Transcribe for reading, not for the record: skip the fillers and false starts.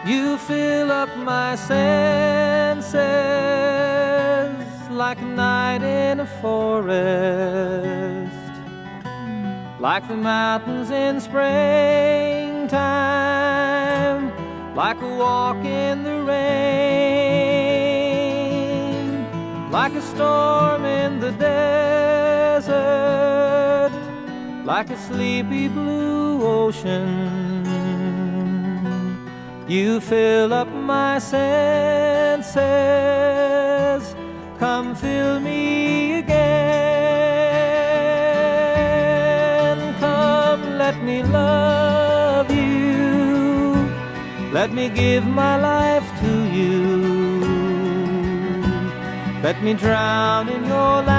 You fill up my senses like a night in a forest, like the mountains in springtime, like a walk in the rain, like a storm in the desert, like a sleepy blue ocean. You fill up my senses, come fill me again. Come, let me love you, let me give my life to you, let me drown in your love.